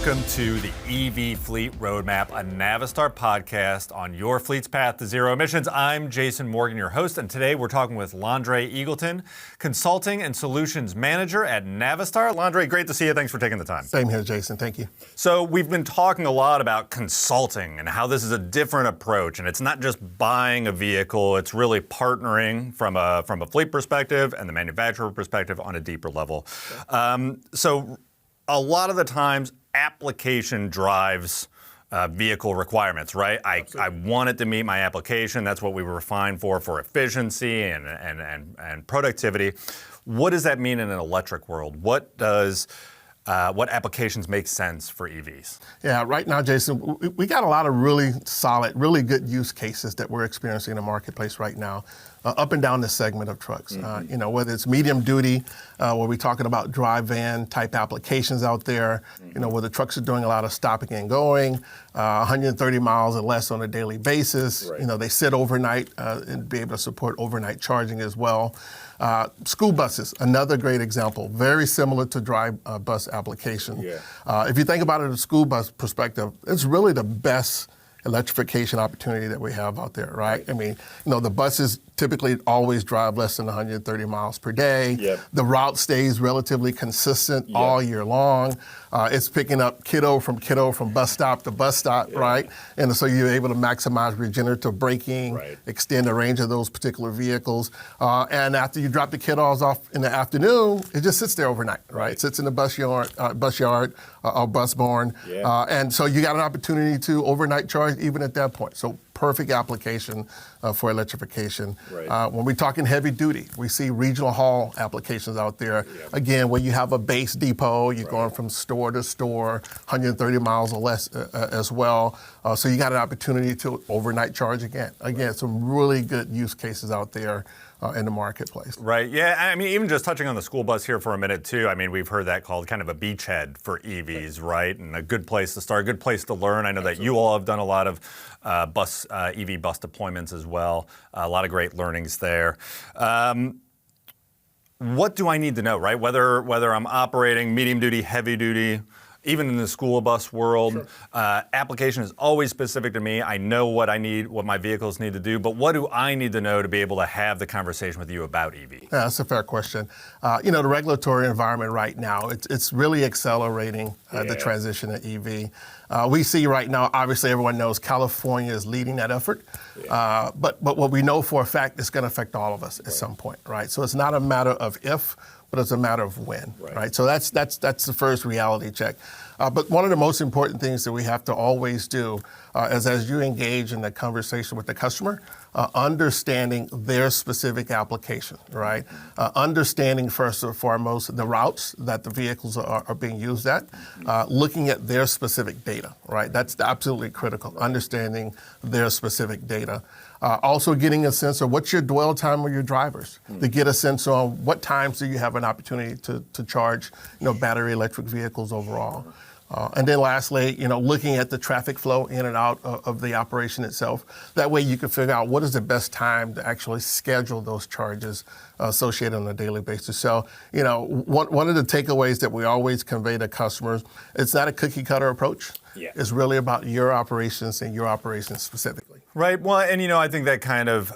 Welcome to the EV Fleet Roadmap, a Navistar podcast on your fleet's path to zero emissions. I'm Jason Morgan, your host, and today we're talking with Landre Eagleton, Consulting and Solutions Manager at Navistar. Landre, great to see you. Thanks for taking the time. Same here, Jason. Thank you. So we've been talking a lot about consulting and how this is a different approach, and it's not just buying a vehicle, it's really partnering from a fleet perspective and the manufacturer perspective on a deeper level. So a lot of the times, application drives vehicle requirements, right? I want it to meet my application. That's what we were refined for efficiency and productivity. What does that mean in an electric world? What applications make sense for EVs? Yeah, right now, Jason, we got a lot of really solid, really good use cases that we're experiencing in the marketplace right now, up and down the segment of trucks. Whether it's medium duty, where we're talking about drive van type applications out there, where the trucks are doing a lot of stopping and going, 130 miles or less on a daily basis. Right. They sit overnight and be able to support overnight charging as well. School buses, another great example, very similar to drive bus application. Yeah. If you think about it in a school bus perspective, it's really the best electrification opportunity that we have out there, right? I mean, the buses typically always drive less than 130 miles per day. Yep. The route stays relatively consistent all year long. It's picking up kiddo from bus stop to bus stop, right? And so you're able to maximize regenerative braking, extend the range of those particular vehicles. And after you drop the kiddos off in the afternoon, it just sits there overnight, right? It sits in the bus yard or bus barn. Yeah. And so you got an opportunity to overnight charge even at that point. So perfect application for electrification. Right. When we're talking heavy duty, we see regional haul applications out there. Yep. Again, where you have a base depot, you're going from store to store, 130 miles or less as well. So you got an opportunity to overnight charge again. Again, some really good use cases out there in the marketplace. Right, yeah, I mean, even just touching on the school bus here for a minute too, I mean, we've heard that called kind of a beachhead for EVs, right? And a good place to start, a good place to learn. I know that you all have done a lot of EV bus deployments as well. A lot of great learnings there. What do I need to know, right? Whether I'm operating medium duty, heavy duty, even in the school bus world, application is always specific to me. I know what I need, what my vehicles need to do, but what do I need to know to be able to have the conversation with you about EV? Yeah, that's a fair question. The regulatory environment right now, it's really accelerating the transition to EV. We see right now, obviously everyone knows California is leading that effort, but what we know for a fact, it's going to affect all of us at some point, right? So it's not a matter of if, but it's a matter of when, right? So that's the first reality check. But one of the most important things that we have to always do is as you engage in the conversation with the customer, understanding their specific application, right? Understanding first and foremost the routes that the vehicles are being used at, looking at their specific data, right? That's absolutely critical, understanding their specific data. Also getting a sense of what's your dwell time of your drivers, to get a sense on what times do you have an opportunity to charge, battery electric vehicles overall. And then lastly, looking at the traffic flow in and out of the operation itself. That way you can figure out what is the best time to actually schedule those charges associated on a daily basis. So, one of the takeaways that we always convey to customers, it's not a cookie cutter approach. Yeah. It's really about your operations and your operations specifically. Right. Well, and I think that kind of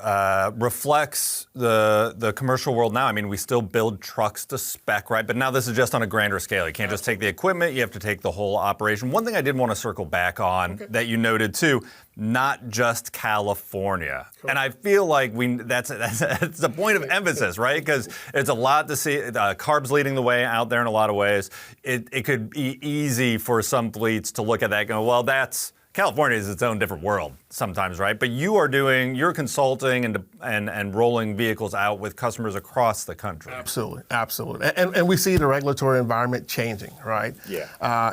reflects the commercial world now. I mean, we still build trucks to spec, right? But now this is just on a grander scale. You can't just take the equipment, you have to take the whole operation. One thing I did want to circle back on that you noted too, not just California. Cool. And I feel like that's a point of emphasis, right? Because it's a lot to see. CARB's leading the way out there in a lot of ways. It could be easy for some fleets to look at that and go, well, California is its own different world sometimes, right? But you're consulting and rolling vehicles out with customers across the country. Absolutely. And we see the regulatory environment changing, right? Yeah.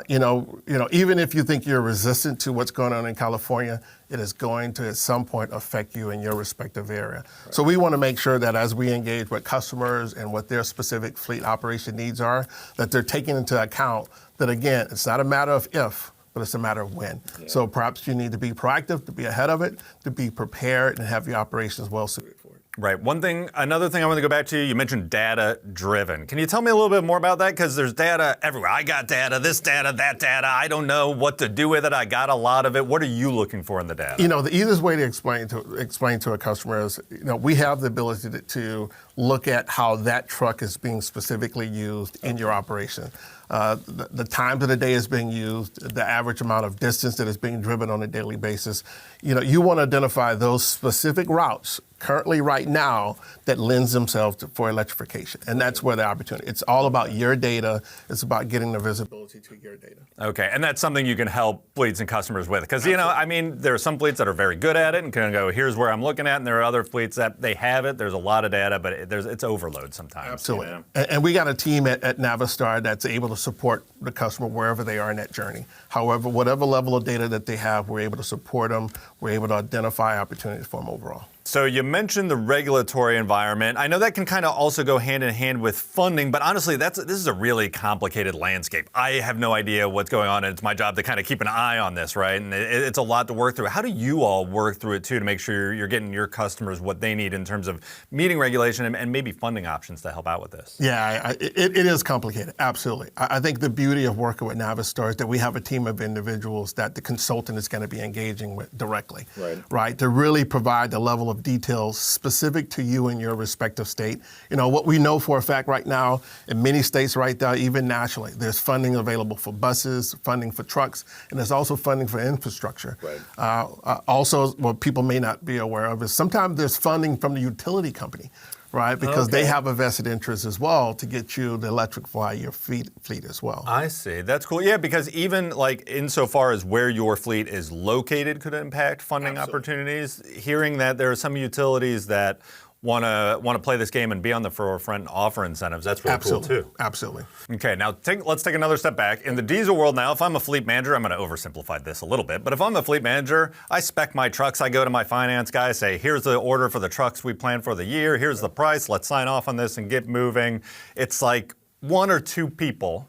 Even if you think you're resistant to what's going on in California, it is going to at some point affect you in your respective area. Right. So we want to make sure that as we engage with customers and what their specific fleet operation needs are, that they're taking into account that, again, it's not a matter of if, but it's a matter of when. Yeah. So perhaps you need to be proactive, to be ahead of it, to be prepared and have your operations well suited for it. Right. Another thing I want to go back to, you mentioned data driven. Can you tell me a little bit more about that? Because there's data everywhere. I got data, this data, that data. I don't know what to do with it. I got a lot of it. What are you looking for in the data? The easiest way to explain to a customer is, we have the ability to look at how that truck is being specifically used in your operation. The times of the day is being used, the average amount of distance that is being driven on a daily basis. You want to identify those specific routes currently right now that lends themselves for electrification. And that's where the opportunity. It's all about your data. It's about getting the visibility to your data. Okay, and that's something you can help fleets and customers with. Because, there are some fleets that are very good at it and can go, here's where I'm looking at, and there are other fleets that they have it. There's a lot of data, but it's overload sometimes. Absolutely. And we got a team at Navistar that's able to support the customer wherever they are in that journey. However, whatever level of data that they have, we're able to support them. We're able to identify opportunities for them overall. So you mentioned the regulatory environment. I know that can kind of also go hand in hand with funding, but honestly, this is a really complicated landscape. I have no idea what's going on, and it's my job to kind of keep an eye on this, right? And it's a lot to work through. How do you all work through it, too, to make sure you're getting your customers what they need in terms of meeting regulation and maybe funding options to help out with this? Yeah, it is complicated, absolutely. I think the beauty of working with Navistar is that we have a team of individuals that the consultant is going to be engaging with directly, right? To really provide the level of details specific to you in your respective state. What we know for a fact right now, in many states right now, even nationally, there's funding available for buses, funding for trucks, and there's also funding for infrastructure. Also, what people may not be aware of is sometimes there's funding from the utility company, right? Because they have a vested interest as well to get you to electrify your fleet as well. I see. That's cool. Yeah, because even insofar as where your fleet is located could impact funding opportunities. Hearing that there are some utilities that want to play this game and be on the forefront and offer incentives, that's really cool too. Absolutely. Okay, now let's take another step back. In the diesel world now, if I'm a fleet manager, I'm going to oversimplify this a little bit, but if I'm a fleet manager, I spec my trucks, I go to my finance guy, say, here's the order for the trucks we plan for the year, here's the price, let's sign off on this and get moving. It's like one or two people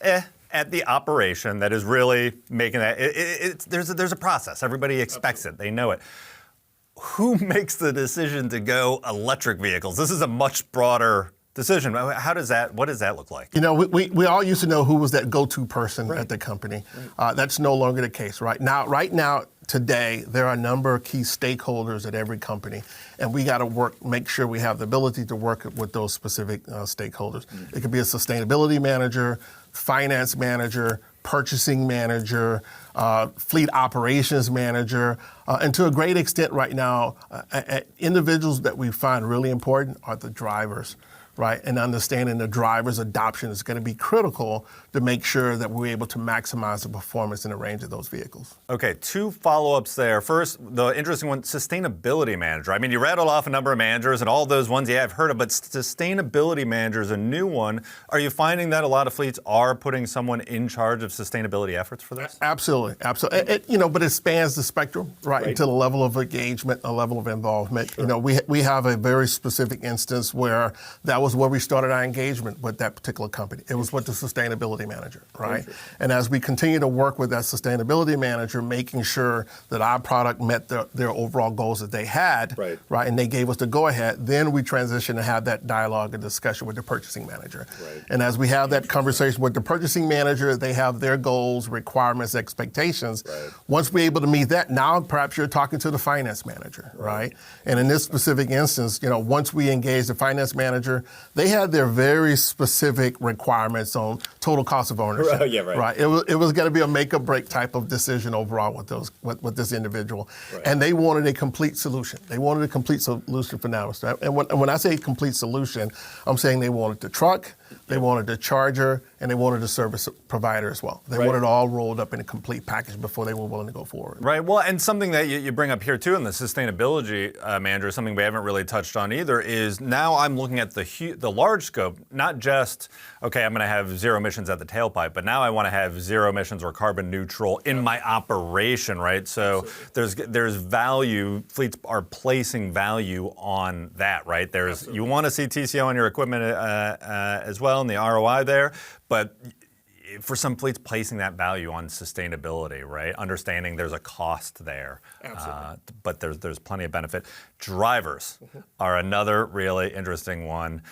at the operation that is really making that. There's a process. Everybody expects it. They know it. Who makes the decision to go electric vehicles? This is a much broader decision. What does that look like? We all used to know who was that go-to person at the company. That's no longer the case. Right now, today, there are a number of key stakeholders at every company, and we got to make sure we have the ability to work with those specific stakeholders. It could be a sustainability manager, finance manager, purchasing manager, fleet operations manager, and to a great extent right now, individuals that we find really important are the drivers. Right, and understanding the driver's adoption is going to be critical to make sure that we're able to maximize the performance in the range of those vehicles. Okay, two follow-ups there. First, the interesting one, sustainability manager. I mean, you rattled off a number of managers and all those ones, I've heard of, but sustainability manager is a new one. Are you finding that a lot of fleets are putting someone in charge of sustainability efforts for this? Absolutely. But it spans the spectrum, right, to the level of engagement, a level of involvement. Sure. We have a very specific instance where that was where we started our engagement with that particular company. It was with the sustainability manager, right? And as we continue to work with that sustainability manager, making sure that our product met their overall goals that they had, right, and they gave us the go-ahead, then we transition to have that dialogue and discussion with the purchasing manager. Right. And as we have that conversation with the purchasing manager, they have their goals, requirements, expectations. Right. Once we're able to meet that, now perhaps you're talking to the finance manager, right? And in this specific instance, once we engage the finance manager, they had their very specific requirements on total cost of ownership. Right. It was going to be a make or break type of decision overall with this individual, and they wanted a complete solution. They wanted a complete solution for Navistar. And when I say complete solution, I'm saying they wanted the truck, they wanted the charger, and they wanted a service provider as well. They wanted it all rolled up in a complete package before they were willing to go forward. Right. Well, and something that you bring up here too in the sustainability manager, something we haven't really touched on either, is now I'm looking at the large scope, not just, okay, I'm going to have zero emissions at the tailpipe, but now I want to have zero emissions or carbon neutral in my operation, right? So there's value, fleets are placing value on that, right? You want to see TCO on your equipment as well and the ROI there, but for some fleets, placing that value on sustainability, right? Understanding there's a cost there, but there's plenty of benefit. Drivers are another really interesting one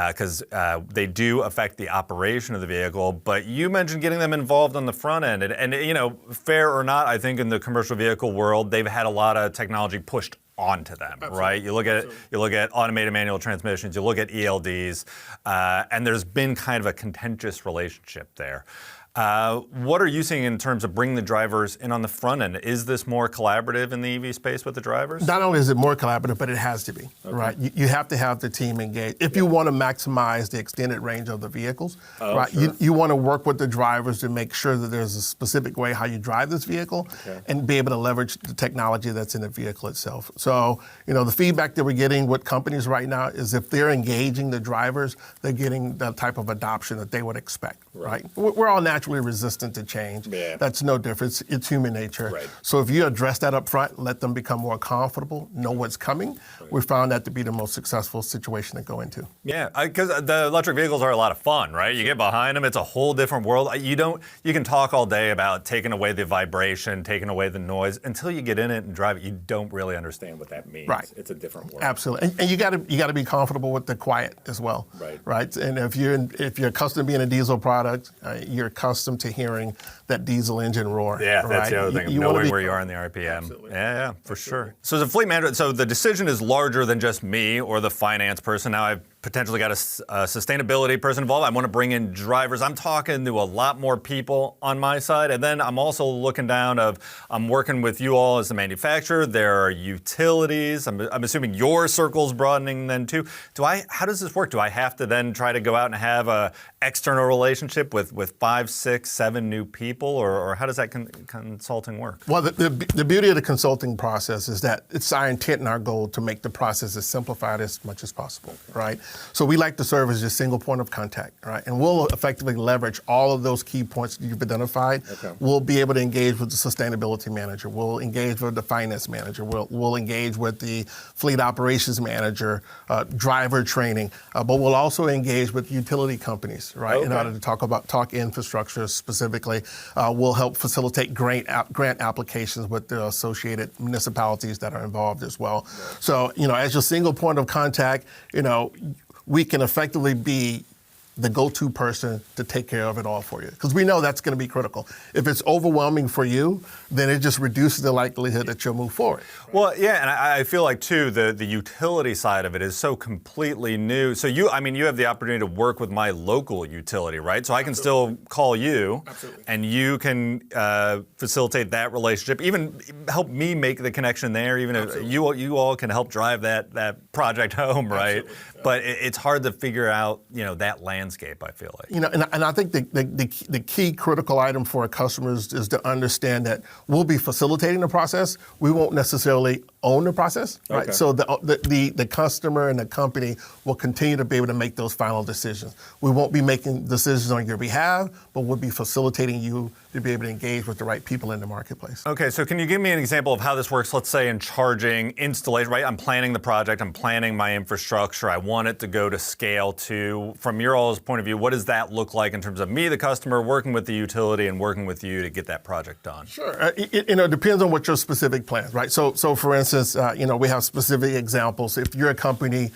because they do affect the operation of the vehicle. But you mentioned getting them involved on the front end, and you know, fair or not, I think in the commercial vehicle world, they've had a lot of technology pushed onto them, right? You look at automated manual transmissions, you look at ELDs, and there's been kind of a contentious relationship there. What are you seeing in terms of bringing the drivers in on the front end? Is this more collaborative in the EV space with the drivers? Not only is it more collaborative, but it has to be, right? You have to have the team engaged. If you want to maximize the extended range of the vehicles, right? Sure. You want to work with the drivers to make sure that there's a specific way how you drive this vehicle and be able to leverage the technology that's in the vehicle itself. So, you know, the feedback that we're getting with companies right now is if they're engaging the drivers, they're getting the type of adoption that they would expect, right? We're all naturally resistant to change. Yeah. That's no difference. It's human nature. Right. So if you address that up front, let them become more comfortable, know what's coming, we found that to be the most successful situation to go into. Yeah, because the electric vehicles are a lot of fun, right? You get behind them, it's a whole different world. You can talk all day about taking away the vibration, taking away the noise. Until you get in it and drive it, you don't really understand what that means. Right. It's a different world. Absolutely. And you got to be comfortable with the quiet as well. Right. And if you're accustomed to being a diesel product, you're accustomed to hearing that diesel engine roar. Yeah, right? that's the other thing, knowing where you are in the RPM. Absolutely. Yeah, for sure. So as a fleet manager, so the decision is larger than just me or the finance person. Now I've potentially got a sustainability person involved. I want to bring in drivers. I'm talking to a lot more people on my side. And then I'm also looking down I'm working with you all as the manufacturer. There are utilities. I'm assuming your circle's broadening then too. How does this work? Do I have to then try to go out and have a external relationship with 5, 6, 7 new people? Or how does that consulting work? Well, the beauty of the consulting process is that it's our intent and our goal to make the process as simplified as much as possible, right? So we like to serve as a single point of contact, right? And we'll effectively leverage all of those key points that you've identified. We'll be able to engage with the sustainability manager. We'll engage with the finance manager. We'll engage with the fleet operations manager, driver training, but we'll also engage with utility companies, right? In order to talk infrastructure specifically. We'll help facilitate grant applications with the associated municipalities that are involved as well. So, you know, as your single point of contact, you know, we can effectively be the go-to person to take care of it all for you. Because we know that's going to be critical. If it's overwhelming for you, then it just reduces the likelihood that you'll move forward. Well, yeah, and I feel like, too, the utility side of it is so completely new. So you have the opportunity to work with my local utility, right? So I can still call you, and you can facilitate that relationship, even help me make the connection there, even if you all can help drive that project home, right? But it's hard to figure out, you know, that landscape, I feel like. You know, and I think the key critical item for our customers is to understand that we'll be facilitating the process. We won't necessarily own the process, right? So the customer and the company will continue to be able to make those final decisions. We won't be making decisions on your behalf, but we'll be facilitating you to be able to engage with the right people in the marketplace. Okay, so can you give me an example of how this works, let's say in charging, installation, right? I'm planning the project, I'm planning my infrastructure, I want it to go to scale to, from your all's point of view, what does that look like in terms of me, the customer, working with the utility and working with you to get that project done? Sure, it depends on what your specific plans, right? So for instance, we have specific examples. If you're a company,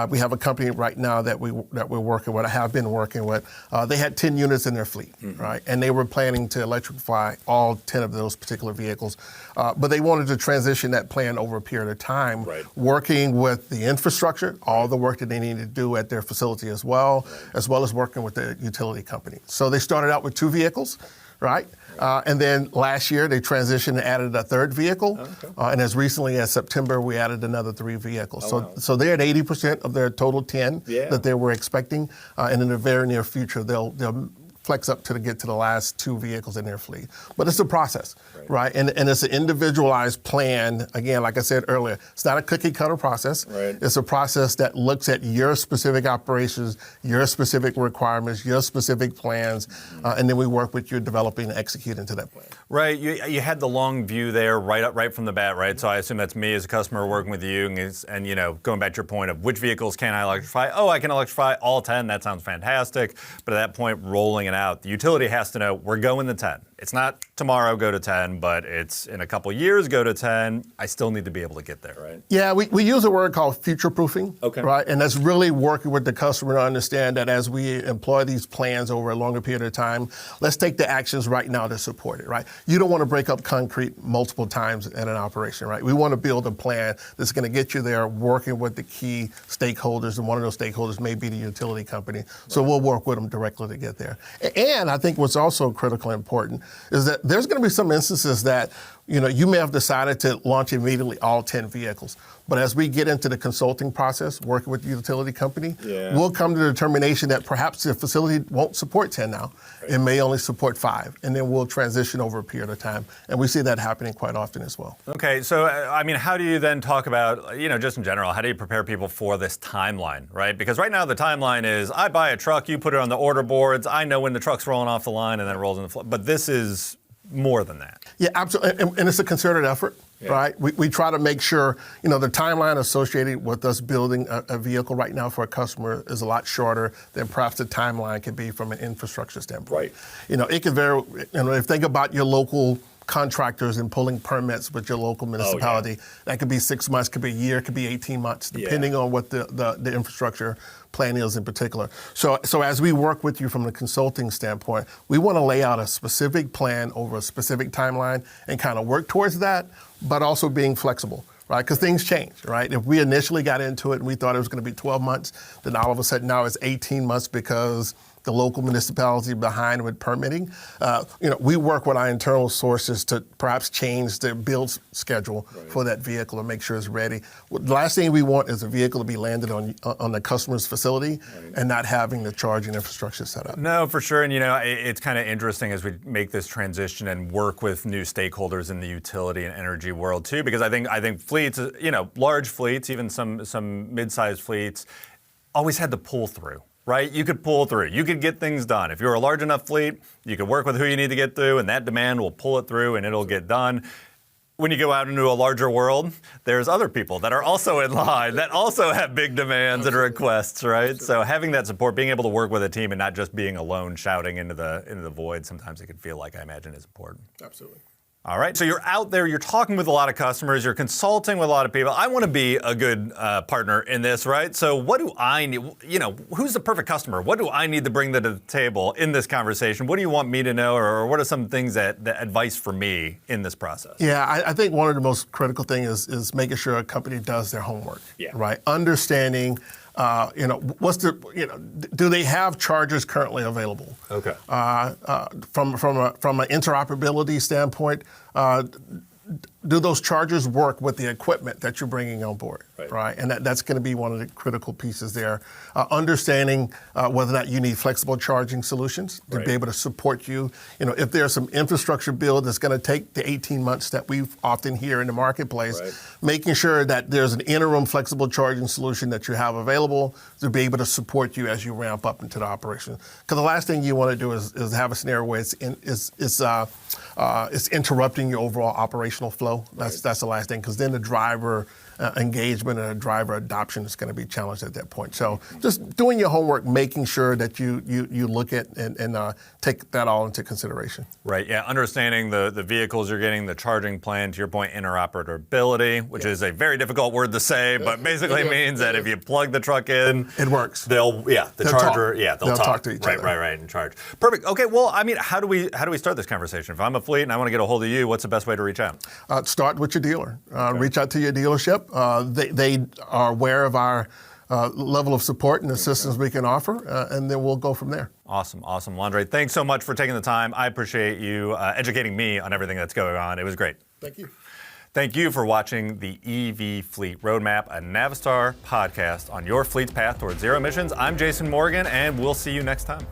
we have a company right now that we're working with, I have been working with, they had 10 units in their fleet, right? And they were planning to electrify all 10 of those particular vehicles. But they wanted to transition that plan over a period of time, working with the infrastructure, all the work that they needed to do at their facility as well as working with the utility company. So they started out with 2 vehicles, right? And then last year they transitioned and added a 3rd vehicle. And as recently as September, we added another 3 vehicles. So they're at 80% of their total 10 that they were expecting. And in the very near future, they'll flex up to get to the last 2 vehicles in their fleet. But it's a process, right? And it's an individualized plan. Again, like I said earlier, it's not a cookie cutter process. It's a process that looks at your specific operations, your specific requirements, your specific plans, and then we work with you developing and executing to that plan. Right, you had the long view there right from the bat, right? So I assume that's me as a customer working with you, and you know, going back to your point of which vehicles can I electrify? Oh, I can electrify all 10. That sounds fantastic. But at that point, rolling it out, the utility has to know we're going to 10. it's not tomorrow go to 10, but it's in a couple years go to 10. I still need to be able to get there, right? Yeah, we use a word called future proofing, right? And that's really working with the customer to understand that as we employ these plans over a longer period of time, let's take the actions right now to support it, right? You don't want to break up concrete multiple times in an operation, right? We want to build a plan that's going to get you there working with the key stakeholders, and one of those stakeholders may be the utility company. So we'll work with them directly to get there. And I think what's also critically important is that there's going to be some instances that you may have decided to launch immediately all 10 vehicles. But as we get into the consulting process, working with the utility company, we'll come to the determination that perhaps the facility won't support 10 now. Right. It may only support 5. And then we'll transition over a period of time. And we see that happening quite often as well. Okay, so I mean, how do you then talk about, just in general, how do you prepare people for this timeline, right? Because right now the timeline is I buy a truck, you put it on the order boards, I know when the truck's rolling off the line and then it rolls in the floor. But this is more than that. Yeah, absolutely. And it's a concerted effort, right? We try to make sure, the timeline associated with us building a vehicle right now for a customer is a lot shorter than perhaps the timeline could be from an infrastructure standpoint. Right. It can vary. If you think about your local contractors and pulling permits with your local municipality, that could be 6 months, could be a year, could be 18 months, depending on what the infrastructure plan is in particular. So as we work with you from the consulting standpoint, we want to lay out a specific plan over a specific timeline and kind of work towards that, but also being flexible. Right, because things change, right? If we initially got into it and we thought it was going to be 12 months, then all of a sudden now it's 18 months because the local municipality behind with permitting. We work with our internal sources to perhaps change the build schedule for that vehicle and make sure it's ready. The last thing we want is a vehicle to be landed on the customer's facility and not having the charging infrastructure set up. No, for sure. And it's kind of interesting as we make this transition and work with new stakeholders in the utility and energy world too, because I think fleets, large fleets, even some mid-sized fleets, always had to pull through. Right? You could pull through. You could get things done. If you're a large enough fleet, you could work with who you need to get through, and that demand will pull it through, and it'll get done. When you go out into a larger world, there's other people that are also in line, that also have big demands and requests, right? So having that support, being able to work with a team and not just being alone shouting into the void, sometimes it can feel like, I imagine, is important. Absolutely. All right, so you're out there, you're talking with a lot of customers, you're consulting with a lot of people. I want to be a good partner in this, right? So what do I need, who's the perfect customer? What do I need to bring to the table in this conversation? What do you want me to know, or what are some things that advice for me in this process? Yeah, I think one of the most critical things is making sure a company does their homework, right? Understanding do they have chargers currently available? Okay. From an interoperability standpoint, do those chargers work with the equipment that you're bringing on board, right? And that's going to be one of the critical pieces there. Understanding whether or not you need flexible charging solutions to be able to support you. If there's some infrastructure build that's going to take the 18 months that we often hear in the marketplace, making sure that there's an interim flexible charging solution that you have available to be able to support you as you ramp up into the operation. Because the last thing you want to do is have a scenario where it's interrupting your overall operational flow. That's the last thing, because then the driver engagement and the driver adoption is going to be challenged at that point. So just doing your homework, making sure that you look at and take that all into consideration. Right, yeah, understanding the vehicles you're getting, the charging plan, to your point, interoperability, which is a very difficult word to say, but basically means that if you plug the truck in, it works. They'll talk to each other. Right, and charge. Perfect. Okay, well, I mean, how do we start this conversation? If I'm a fleet and I want to get a hold of you, what's the best way to reach out? Start with your dealer. Reach out to your dealership. They are aware of our level of support and assistance we can offer, and then we'll go from there. Awesome. Landre, thanks so much for taking the time. I appreciate you educating me on everything that's going on. It was great. Thank you. Thank you for watching the EV Fleet Roadmap, a Navistar podcast on your fleet's path towards zero emissions. I'm Jason Morgan, and we'll see you next time.